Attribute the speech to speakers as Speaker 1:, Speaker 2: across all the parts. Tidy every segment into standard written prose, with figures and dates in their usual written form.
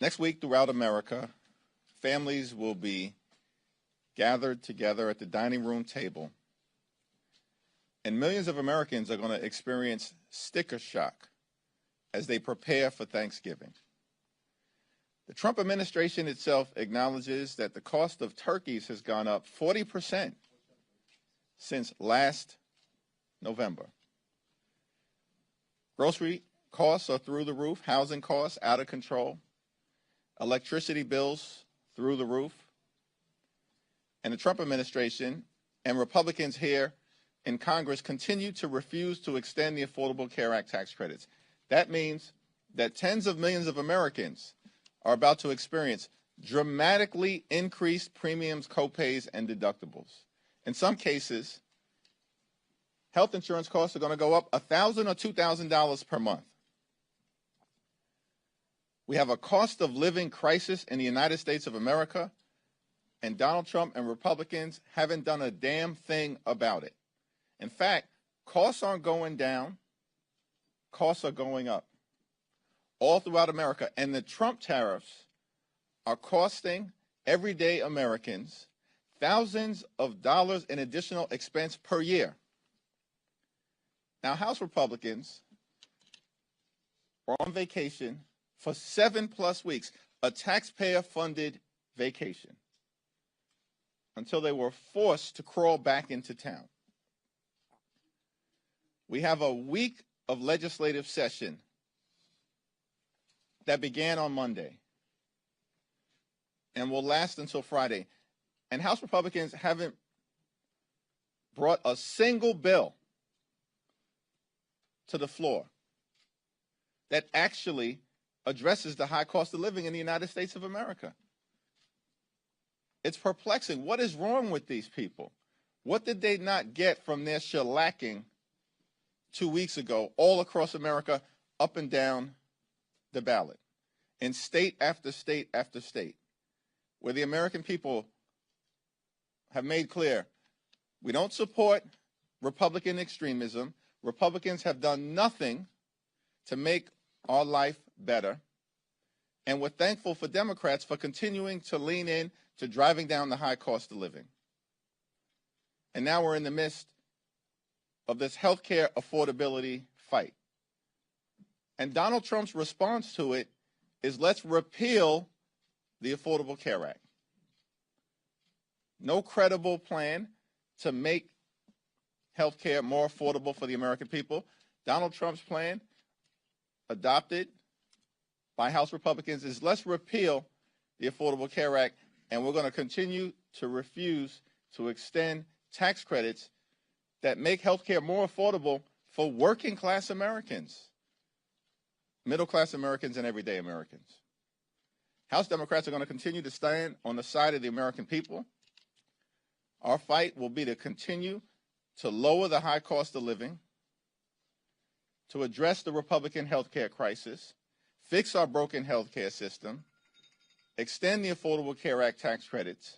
Speaker 1: Next week throughout America, families will be gathered together at the dining room table, and millions of Americans are going to experience sticker shock as they prepare for Thanksgiving. The Trump administration itself acknowledges that the cost of turkeys has gone up 40% since last November. Grocery costs are through the roof, housing costs out of control, electricity bills through the roof, and the Trump administration and Republicans here in Congress continue to refuse to extend the Affordable Care Act tax credits. That means that tens of millions of Americans are about to experience dramatically increased premiums, copays, and deductibles. In some cases, health insurance costs are going to go up $1,000 or $2,000 per month. We have a cost of living crisis in the United States of America, and Donald Trump and Republicans haven't done a damn thing about it. In fact, costs aren't going down, costs are going up all throughout America. And the Trump tariffs are costing everyday Americans thousands of dollars in additional expense per year. Now, House Republicans are on vacation for 7+ weeks, a taxpayer-funded vacation, until they were forced to crawl back into town. We have a week of legislative session that began on Monday and will last until Friday. And House Republicans haven't brought a single bill to the floor that actually addresses the high cost of living in the United States of America. It's perplexing. What is wrong with these people? What did they not get from their shellacking 2 weeks ago all across America, up and down the ballot, in state after state after state, where the American people have made clear we don't support Republican extremism. Republicans have done nothing to make our life better. And we're thankful for Democrats for continuing to lean in to driving down the high cost of living. And now we're in the midst of this health care affordability fight. And Donald Trump's response to it is, let's repeal the Affordable Care Act. No credible plan to make health care more affordable for the American people. Donald Trump's plan, adopted by House Republicans, is let's repeal the Affordable Care Act, and we're going to continue to refuse to extend tax credits that make health care more affordable for working class Americans, middle class Americans, and everyday Americans. House Democrats are going to continue to stand on the side of the American people. Our fight will be to continue to lower the high cost of living, to address the Republican health care crisis, fix our broken health care system, extend the Affordable Care Act tax credits,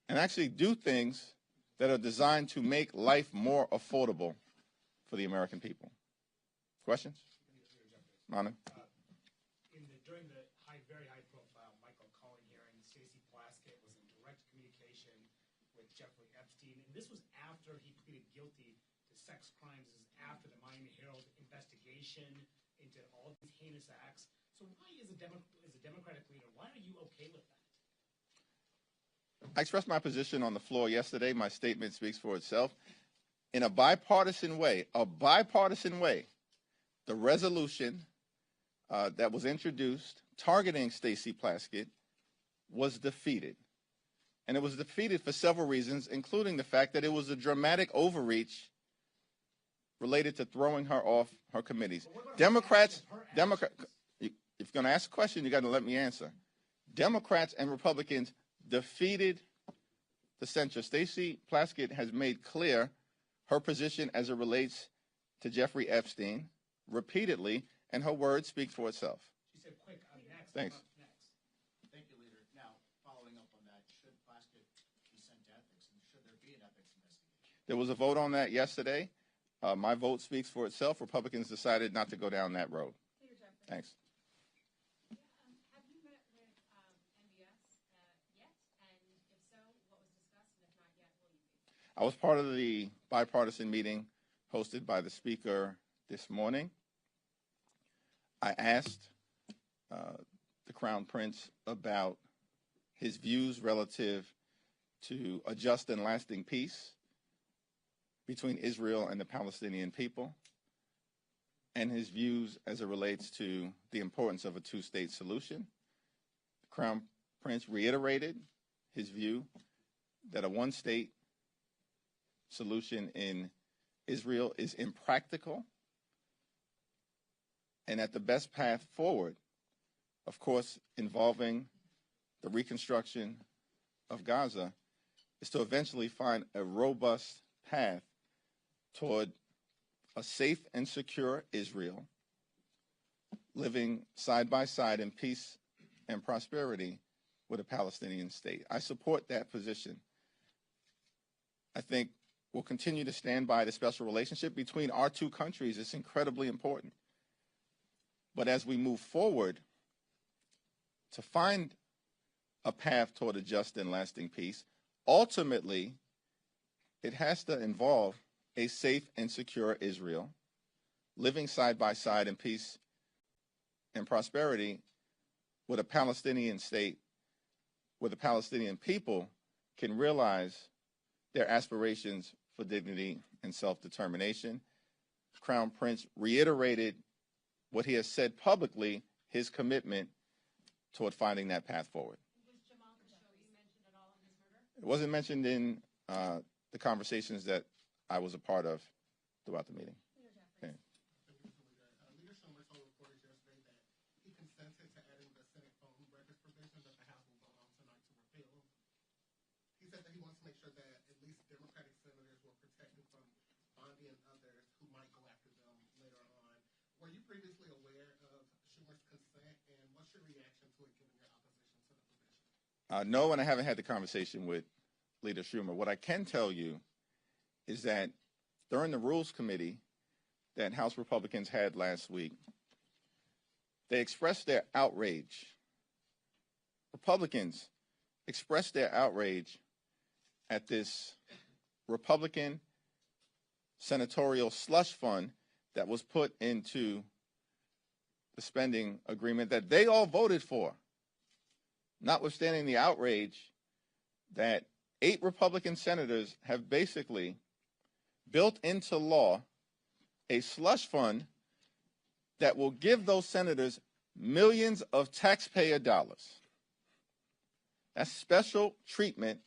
Speaker 1: and actually do things that are designed to make life more affordable for the American people. Questions? Manu?
Speaker 2: During the very high-profile Michael Cohen hearing, Stacey Plaskett was in direct communication with Jeffrey Epstein, and this was after he pleaded guilty to sex crimes. This is after the Miami Herald investigation into all these heinous acts. So why, as a Democratic leader, why are you okay with that?
Speaker 1: I expressed my position on the floor yesterday. My statement speaks for itself. In a bipartisan way, the resolution that was introduced targeting Stacey Plaskett was defeated. And it was defeated for several reasons, including the fact that it was a dramatic overreach related to throwing her off her committees. Democrats, if you're going to ask a question, you got to let me answer. Democrats and Republicans defeated the censure. Stacey Plaskett has made clear her position as it relates to Jeffrey Epstein repeatedly, and her word speaks for itself.
Speaker 2: She said, quick, I'm next.
Speaker 1: Thanks.
Speaker 2: Next.
Speaker 3: Thank you, Leader. Now, following up on that, should Plaskett be sent to ethics, and should there be an ethics investigation?
Speaker 1: There was a vote on that yesterday. My vote speaks for itself. Republicans decided not to go down that road. Thanks.
Speaker 4: Have you
Speaker 1: I was part of the bipartisan meeting hosted by the Speaker this morning. I asked the Crown Prince about his views relative to a just and lasting peace between Israel and the Palestinian people, and his views as it relates to the importance of a two-state solution. The Crown Prince reiterated his view that a one-state solution in Israel is impractical, and that the best path forward, of course, involving the reconstruction of Gaza, is to eventually find a robust path toward a safe and secure Israel, living side by side in peace and prosperity with a Palestinian state. I support that position. I think we'll continue to stand by the special relationship between our two countries. It's incredibly important. But as we move forward to find a path toward a just and lasting peace, ultimately, it has to involve a safe and secure Israel, living side by side in peace and prosperity with a Palestinian state, where the Palestinian people can realize their aspirations for dignity and self-determination. Crown Prince reiterated what he has said publicly, his commitment toward finding that path forward.
Speaker 4: Was Jamal Khashoggi mentioned at all in his murder?
Speaker 1: It wasn't mentioned in the conversations that I was a part of throughout the meeting. Okay.
Speaker 5: Leader Schumer told reporters yesterday that he consented to adding the Senate phone records provision that the House will vote on tonight to repeal. He said that he wants to make sure that at least Democratic senators were protected from Bondi and others who might go after them later on. Were you previously aware of Schumer's consent, and what's your reaction to it given your opposition to the provision?
Speaker 1: No, and I haven't had the conversation with Leader Schumer. What I can tell you is that during the Rules Committee that House Republicans had last week, they expressed their outrage. Republicans expressed their outrage at this Republican senatorial slush fund that was put into the spending agreement that they all voted for, notwithstanding the outrage that 8 Republican senators have basically built into law a slush fund that will give those senators millions of taxpayer dollars. That's special treatment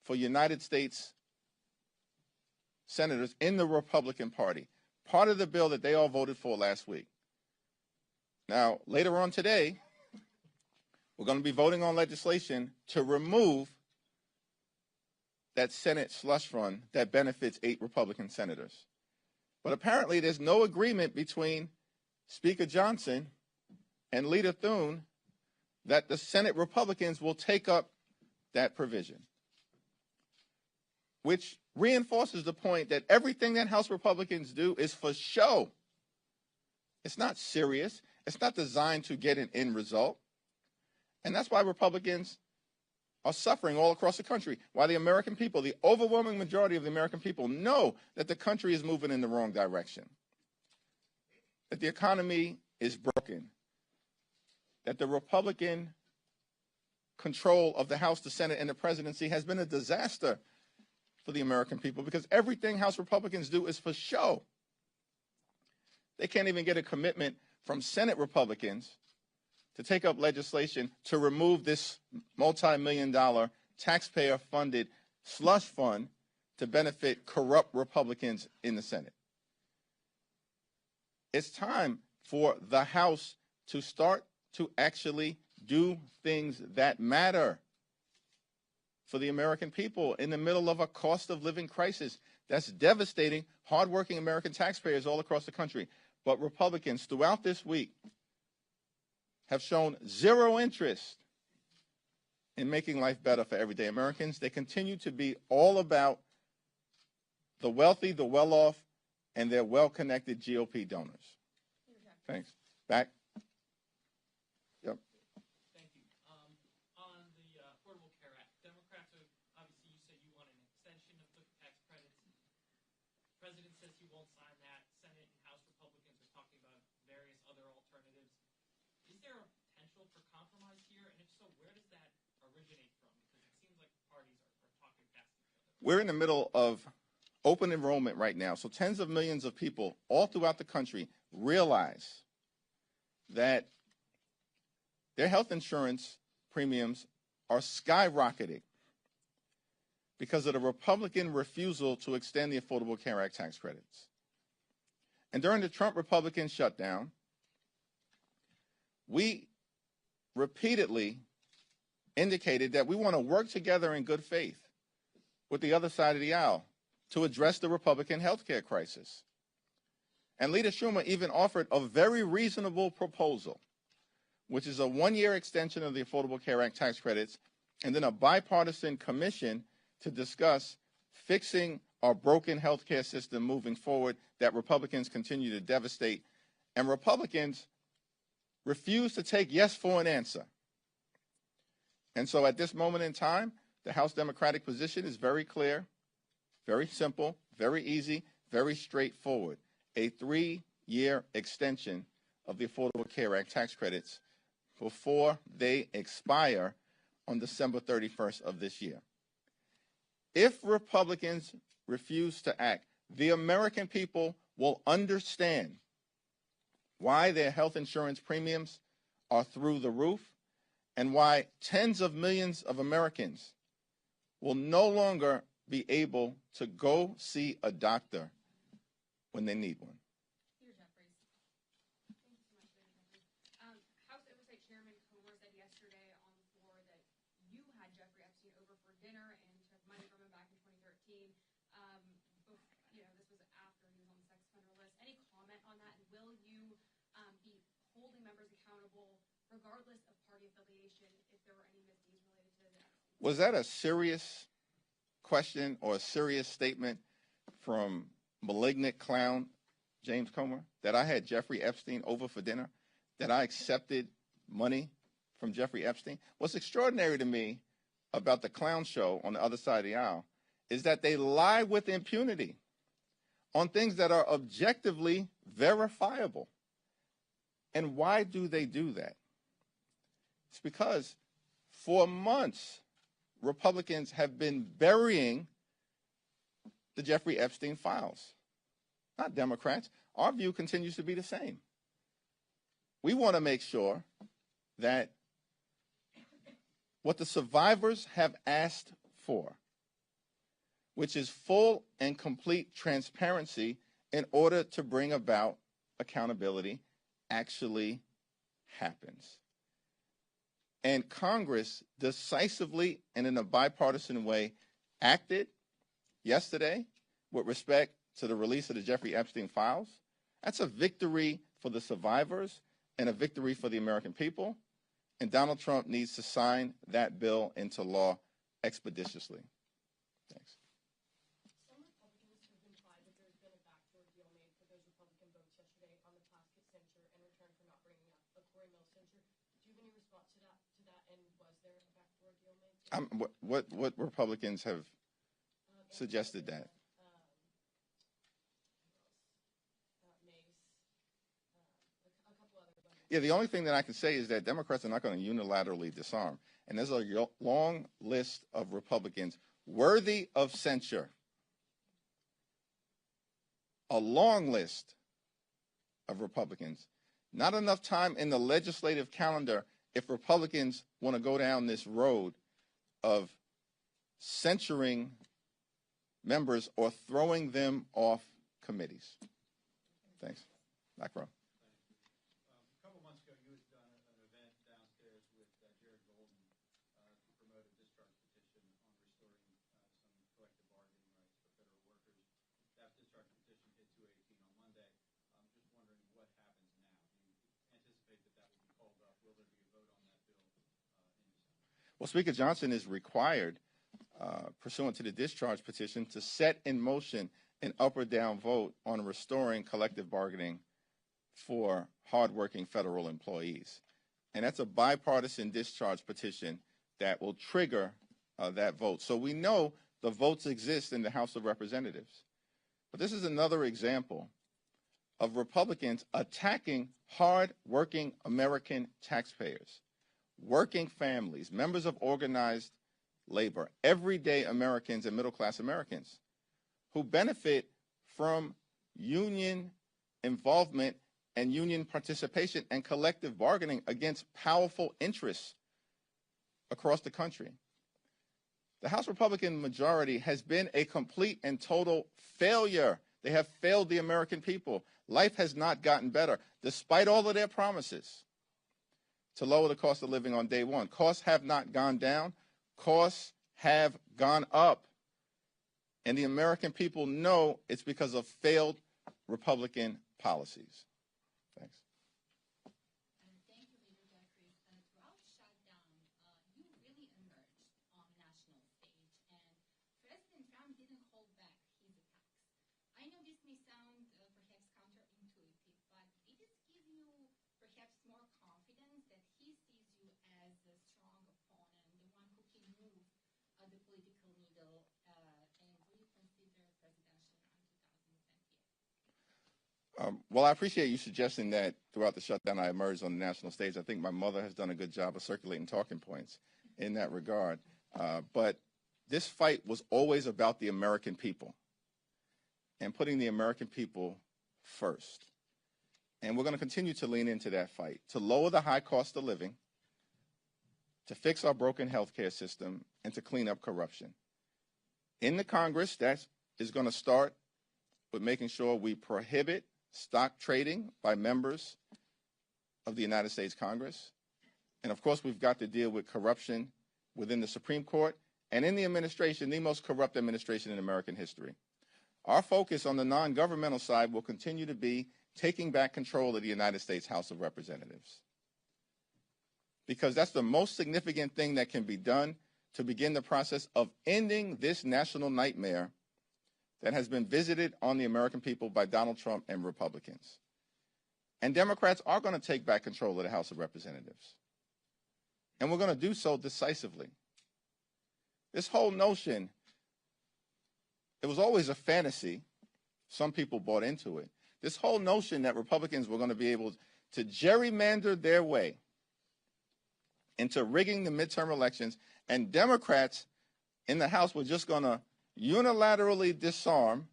Speaker 1: for United States senators in the Republican Party, part of the bill that they all voted for last week. Now, later on today, we're going to be voting on legislation to remove that Senate slush fund that benefits 8 Republican senators. But apparently there's no agreement between Speaker Johnson and Leader Thune that the Senate Republicans will take up that provision, which reinforces the point that everything that House Republicans do is for show. It's not serious. It's not designed to get an end result. And that's why Republicans are suffering all across the country, while the American people, the overwhelming majority of the American people, know that the country is moving in the wrong direction, that the economy is broken, that the Republican control of the House, the Senate, and the presidency has been a disaster for the American people, because everything House Republicans do is for show. They can't even get a commitment from Senate Republicans to take up legislation to remove this multi-million-dollar taxpayer-funded slush fund to benefit corrupt Republicans in the Senate. It's time for the House to start to actually do things that matter for the American people in the middle of a cost of living crisis that's devastating hardworking American taxpayers all across the country. But Republicans throughout this week have shown zero interest in making life better for everyday Americans. They continue to be all about the wealthy, the well-off, and their well-connected GOP donors. Thanks. Back. Yep.
Speaker 6: Thank you. On the Affordable Care Act, Democrats are, obviously you said you want an extension of the tax originate from? Because it seems like parties are talking past each other.
Speaker 1: We're in the middle of open enrollment right now, so tens of millions of people all throughout the country realize that their health insurance premiums are skyrocketing because of the Republican refusal to extend the Affordable Care Act tax credits. And during the Trump Republican shutdown, we repeatedly indicated that we want to work together in good faith with the other side of the aisle to address the Republican health care crisis. And Leader Schumer even offered a very reasonable proposal, which is a one-year extension of the Affordable Care Act tax credits and then a bipartisan commission to discuss fixing our broken health care system moving forward that Republicans continue to devastate. And Republicans refuse to take yes for an answer. And so at this moment in time, the House Democratic position is very clear, very simple, very easy, very straightforward. A 3-year extension of the Affordable Care Act tax credits before they expire on December 31st of this year. If Republicans refuse to act, the American people will understand why their health insurance premiums are through the roof and why tens of millions of Americans will no longer be able to go see a doctor when they need one.
Speaker 4: Leader Jeffries. Thank you so much, Leader Jeffries. House Oversight Chairman Comer said yesterday on the floor that you had Jeffrey Epstein over for dinner and took money from him back in 2013. This was after he was on the sex offender list. Any comment on that? And will you be holding members accountable regardless of party affiliation if there were any misdeeds related to that?
Speaker 1: Was that a serious question or a serious statement from malignant clown James Comer, that I had Jeffrey Epstein over for dinner, that I accepted money from Jeffrey Epstein? What's extraordinary to me about the clown show on the other side of the aisle is that they lie with impunity on things that are objectively verifiable. And why do they do that? It's because for months, Republicans have been burying the Jeffrey Epstein files, not Democrats. Our view continues to be the same. We want to make sure that what the survivors have asked for, which is full and complete transparency in order to bring about accountability, actually happens. And Congress decisively and in a bipartisan way acted yesterday with respect to the release of the Jeffrey Epstein files. That's a victory for the survivors and a victory for the American people. And Donald Trump needs to sign that bill into law expeditiously. Thanks.
Speaker 7: Some Republicans have implied that there's been a backdoor deal made for those Republican votes yesterday on the Plaskett censure in return for not bringing up a Corey Mills censure. Do you have any response to that? And was there a backdoor deal made?
Speaker 1: What Republicans have suggested that? Yeah, the only thing that I can say is that Democrats are not going to unilaterally disarm. And there's a long list of Republicans worthy of censure. A long list of Republicans. Not enough time in the legislative calendar if Republicans want to go down this road of censuring members or throwing them off committees. Thanks. Back row.
Speaker 3: A couple months ago, you had done an event downstairs with Jared Golden to promote a discharge petition on restoring some collective bargaining rights for federal workers. That discharge petition hit 218 on Monday. I'm just wondering what happens now. Do you anticipate that will be called up? Will there be a vote on that bill in December?
Speaker 1: Well, Speaker Johnson is required, pursuant to the discharge petition, to set in motion an up or down vote on restoring collective bargaining for hardworking federal employees. And that's a bipartisan discharge petition that will trigger that vote. So we know the votes exist in the House of Representatives. But this is another example of Republicans attacking hardworking American taxpayers working families, members of organized labor, everyday Americans and middle-class Americans who benefit from union involvement and union participation and collective bargaining against powerful interests across the country. The House Republican majority has been a complete and total failure. They have failed the American people. Life has not gotten better, despite all of their promises to lower the cost of living on day one. Costs have not gone down. Costs have gone up. And the American people know it's because of failed Republican policies. Thanks.
Speaker 8: Thank you, Leader Jeffries. Throughout shutdown, you really emerged on the national stage, and President Trump didn't hold back his attacks. I know this may sound perhaps counterintuitive, but it does give you perhaps more confidence that he sees you as a strong opponent, the one who can move the political needle, and will you consider presidential run 2028?
Speaker 1: Well, I appreciate you suggesting that throughout the shutdown I emerged on the national stage. I think my mother has done a good job of circulating talking points in that regard. But this fight was always about the American people and putting the American people first. And we're going to continue to lean into that fight, to lower the high cost of living, to fix our broken healthcare system, and to clean up corruption. In the Congress, that is going to start with making sure we prohibit stock trading by members of the United States Congress. And of course, we've got to deal with corruption within the Supreme Court and in the administration, the most corrupt administration in American history. Our focus on the non-governmental side will continue to be taking back control of the United States House of Representatives, because that's the most significant thing that can be done to begin the process of ending this national nightmare that has been visited on the American people by Donald Trump and Republicans. And Democrats are going to take back control of the House of Representatives. And we're going to do so decisively. This whole notion, it was always a fantasy. Some people bought into it. This whole notion that Republicans were going to be able to gerrymander their way into rigging the midterm elections, and Democrats in the House were just going to unilaterally disarm,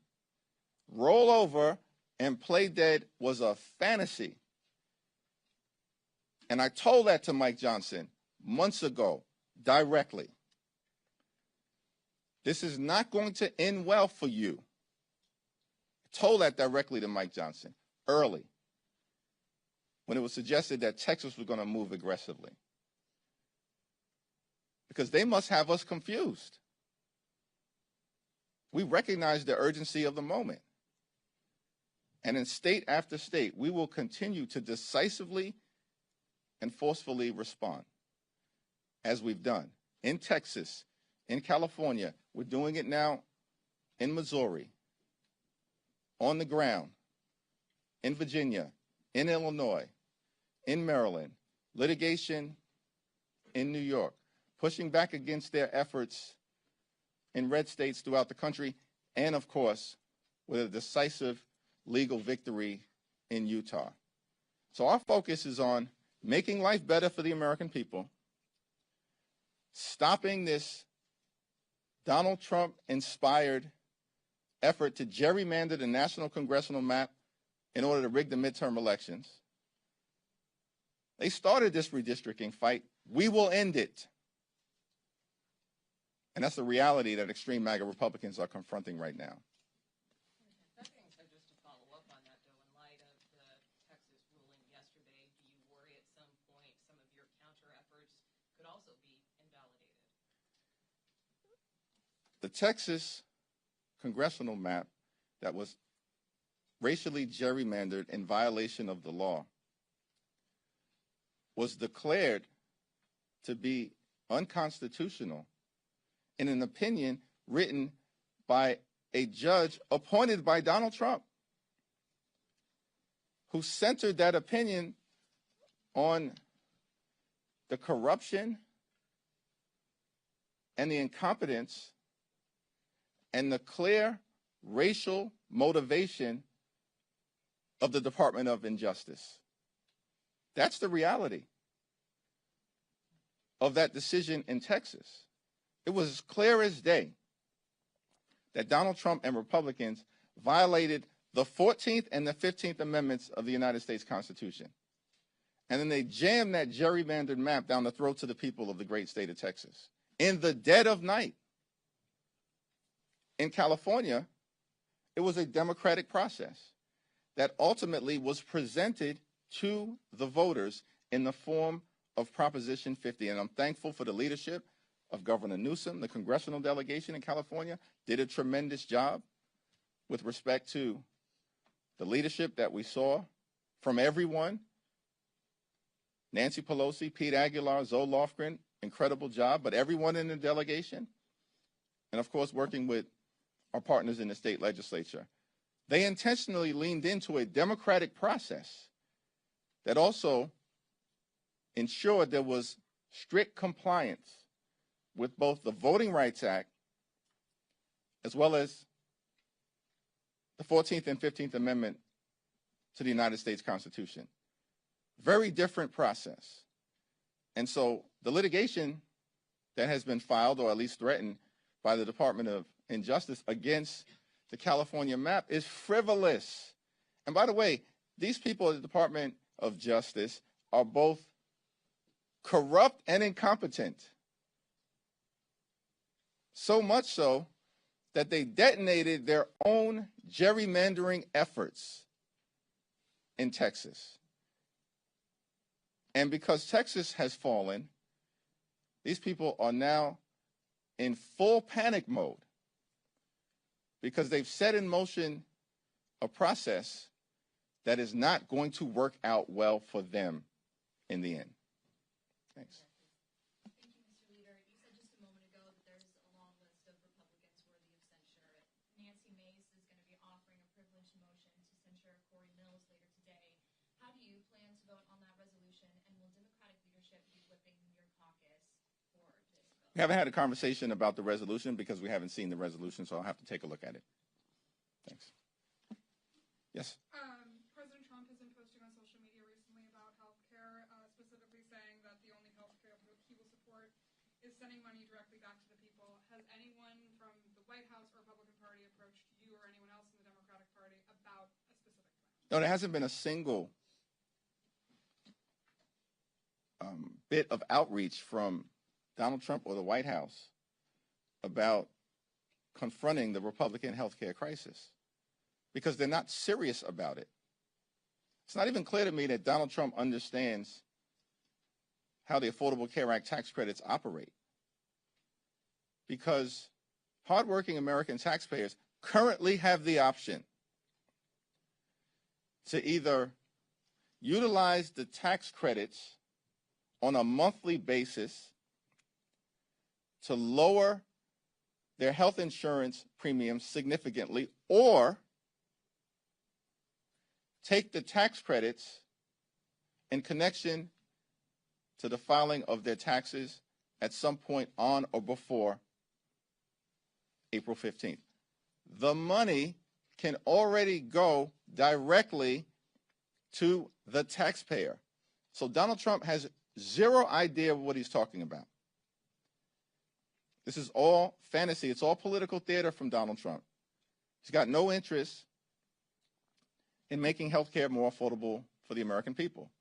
Speaker 1: roll over, and play dead was a fantasy. And I told that to Mike Johnson months ago, directly. This is not going to end well for you. I told that directly to Mike Johnson, early, when it was suggested that Texas was going to move aggressively. Because they must have us confused. We recognize the urgency of the moment. And in state after state, we will continue to decisively and forcefully respond, as we've done in Texas, in California. We're doing it now in Missouri, on the ground, in Virginia, in Illinois, in Maryland, litigation in New York, pushing back against their efforts in red states throughout the country, and of course, with a decisive legal victory in Utah. So our focus is on making life better for the American people, stopping this Donald Trump-inspired effort to gerrymander the national congressional map in order to rig the midterm elections. They started this redistricting fight. We will end it. And that's the reality that extreme MAGA Republicans are confronting right now.
Speaker 9: That being said, just to follow up on that, though, in light of the Texas ruling yesterday, do you worry at some point some of your counter efforts could also be invalidated?
Speaker 1: The Texas congressional map that was racially gerrymandered in violation of the law was declared to be unconstitutional in an opinion written by a judge appointed by Donald Trump, who centered that opinion on the corruption and the incompetence and the clear racial motivation of the Department of Injustice. That's the reality. of that decision in Texas, it was clear as day that Donald Trump and Republicans violated the 14th and the 15th Amendments of the United States Constitution. And then they jammed that gerrymandered map down the throats of the people of the great state of Texas in the dead of night. In California, it was a democratic process that ultimately was presented to the voters in the form of Proposition 50. And I'm thankful for the leadership of Governor Newsom. The congressional delegation in California did a tremendous job with respect to the leadership that we saw from everyone. Nancy Pelosi, Pete Aguilar, Zoe Lofgren, incredible job, but everyone in the delegation, and of course working with our partners in the state legislature, they intentionally leaned into a democratic process that also ensured there was strict compliance with both the Voting Rights Act as well as the 14th and 15th Amendment to the United States Constitution. Very different process. And so the litigation that has been filed, or at least threatened, by the Department of Justice against the California map is frivolous. And by the way, these people at the Department of Justice are both corrupt and incompetent. So much so that they detonated their own gerrymandering efforts in Texas. And because Texas has fallen, these people are now in full panic mode because they've set in motion a process that is not going to work out well for them in the end. Thanks.
Speaker 8: Thank you, Mr. Leader. You said just a moment ago that there's a long list of Republicans worthy of censure. Nancy Mace is going to be offering a privileged motion to censure Corey Mills later today. How do you plan to vote on that resolution, and will Democratic leadership be whipping your caucus for this vote?
Speaker 1: We haven't had a conversation about the resolution because we haven't seen the resolution, so I'll have to take a look at it. Thanks. Yes?
Speaker 10: President Trump has been posting on social media recently about health care, specifically saying that the only health care he will support is sending money directly back to the people. Has anyone from the White House or Republican Party approached you or anyone else in the Democratic Party about a specific plan?
Speaker 1: No, there hasn't been a single bit of outreach from Donald Trump or the White House about confronting the Republican health care crisis because they're not serious about it. It's not even clear to me that Donald Trump understands how the Affordable Care Act tax credits operate, because hardworking American taxpayers currently have the option to either utilize the tax credits on a monthly basis to lower their health insurance premiums significantly, or take the tax credits in connection to the filing of their taxes at some point on or before April 15th. The money can already go directly to the taxpayer. So Donald Trump has zero idea of what he's talking about. This is all fantasy. It's all political theater from Donald Trump. He's got no interest in making health care more affordable for the American people.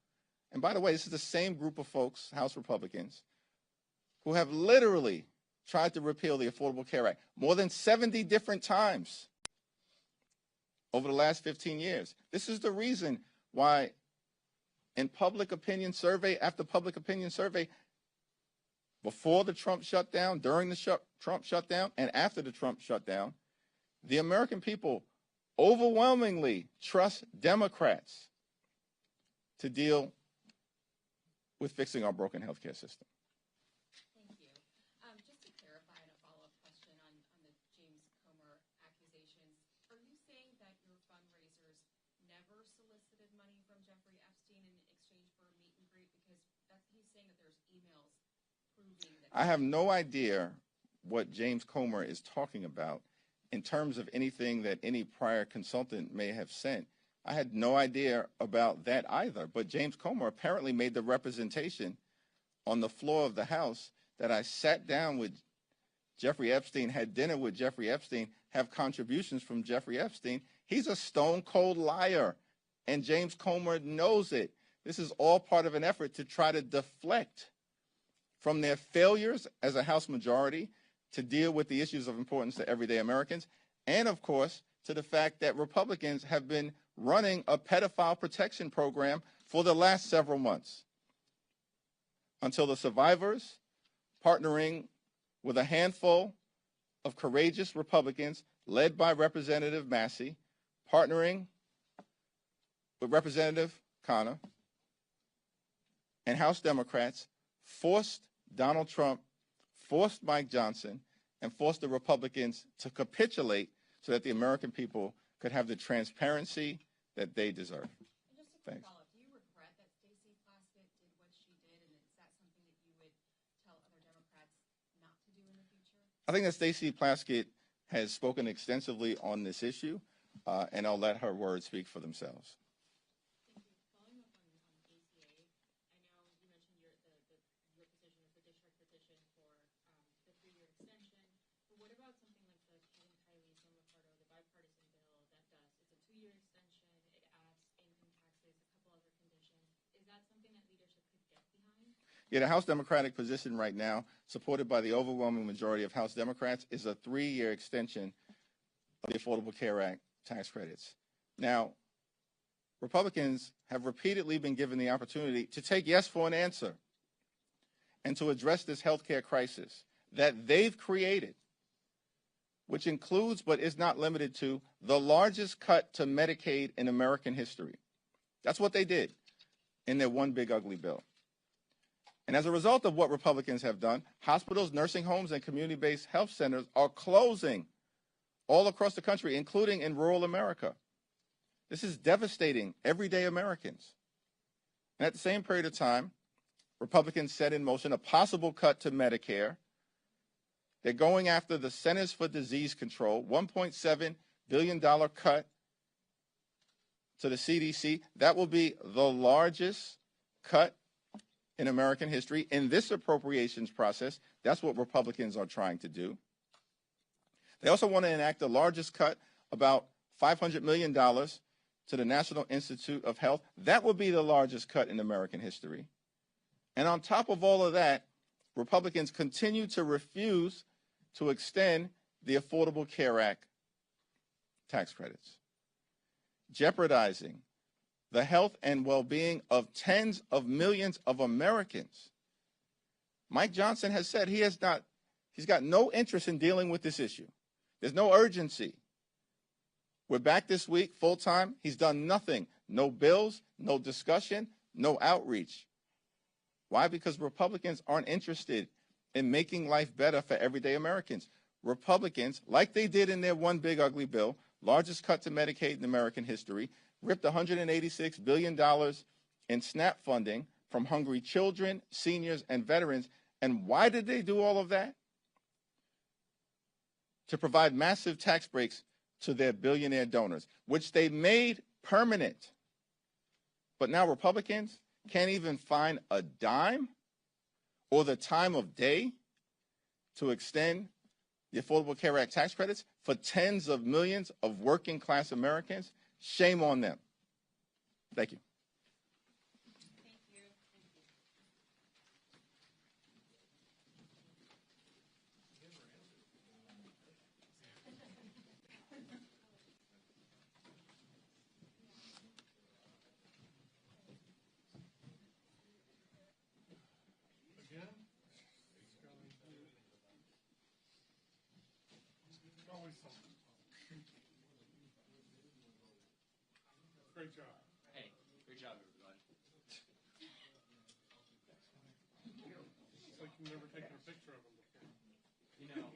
Speaker 1: And by the way, this is the same group of folks, House Republicans, who have literally tried to repeal the Affordable Care Act more than 70 different times over the last 15 years. This is the reason why in public opinion survey after public opinion survey, before the Trump shutdown, during the Trump shutdown, and after the Trump shutdown, the American people overwhelmingly trust Democrats to deal with fixing our broken healthcare system.
Speaker 8: Thank you. Just to clarify, and a follow-up question on the James Comer accusations, are you saying that your fundraisers never solicited money from Jeffrey Epstein in exchange for a meet and greet? Because he's saying that there's emails proving that.
Speaker 1: I have no idea what James Comer is talking about in terms of anything that any prior consultant may have sent. I had no idea about that either. But James Comer apparently made the representation on the floor of the House that I sat down with Jeffrey Epstein, had dinner with Jeffrey Epstein, have contributions from Jeffrey Epstein. He's a stone cold liar, and James Comer knows it. This is all part of an effort to try to deflect from their failures as a House majority to deal with the issues of importance to everyday Americans, and of course, to the fact that Republicans have been running a pedophile protection program for the last several months until the survivors, partnering with a handful of courageous Republicans led by Representative Massey, partnering with Representative Connor, and House Democrats, forced Donald Trump, forced Mike Johnson, and forced the Republicans to capitulate so that the American people could have the transparency that they deserve.
Speaker 8: And just a quick
Speaker 1: Thanks.
Speaker 8: follow-up. Do you regret that Stacey Plaskett did what she did, and is that something that you would tell other Democrats not to do in the future?
Speaker 1: I think that Stacey Plaskett has spoken extensively on this issue, and I'll let her words speak for themselves.
Speaker 8: Thank you. Following up on ACA, I know you mentioned your position is the district petition for the 3-year extension, but what about something like the Kevin Kiley, San Ricardo, the bipartisan bill that does, it's a 2-year extension, it adds income taxes, a couple other conditions. Is that something that leadership could get behind?
Speaker 1: Yeah, the House Democratic position right now, supported by the overwhelming majority of House Democrats, is a 3-year extension of the Affordable Care Act tax credits. Now, Republicans have repeatedly been given the opportunity to take yes for an answer and to address this health care crisis that they've created, which includes but is not limited to the largest cut to Medicaid in American history. That's what they did in their one big ugly bill. And as a result of what Republicans have done, hospitals, nursing homes, and community-based health centers are closing all across the country, including in rural America. This is devastating everyday Americans. And at the same period of time, Republicans set in motion a possible cut to Medicare. They're going after the Centers for Disease Control, $1.7 billion cut to the CDC. That will be the largest cut in American history. In this appropriations process, that's what Republicans are trying to do. They also want to enact the largest cut, about $500 million, to the National Institute of Health. That will be the largest cut in American history. And on top of all of that, Republicans continue to refuse to extend the Affordable Care Act tax credits, jeopardizing the health and well-being of tens of millions of Americans. Mike Johnson has said he's got no interest in dealing with this issue. There's no urgency. We're back this week full-time. He's done nothing. No bills, no discussion, no outreach. Why? Because Republicans aren't interested in making life better for everyday Americans. Republicans, like they did in their one big ugly bill, largest cut to Medicaid in American history, ripped $186 billion in SNAP funding from hungry children, seniors, and veterans. And why did they do all of that? To provide massive tax breaks to their billionaire donors, which they made permanent. But now Republicans can't even find a dime or the time of day to extend the Affordable Care Act tax credits for tens of millions of working class Americans. Shame on them. Thank you.
Speaker 8: Thank you.
Speaker 5: Again, always something. Great job.
Speaker 6: Hey, great job, everybody.
Speaker 5: It's like you've never taken a picture of him before.
Speaker 6: You know,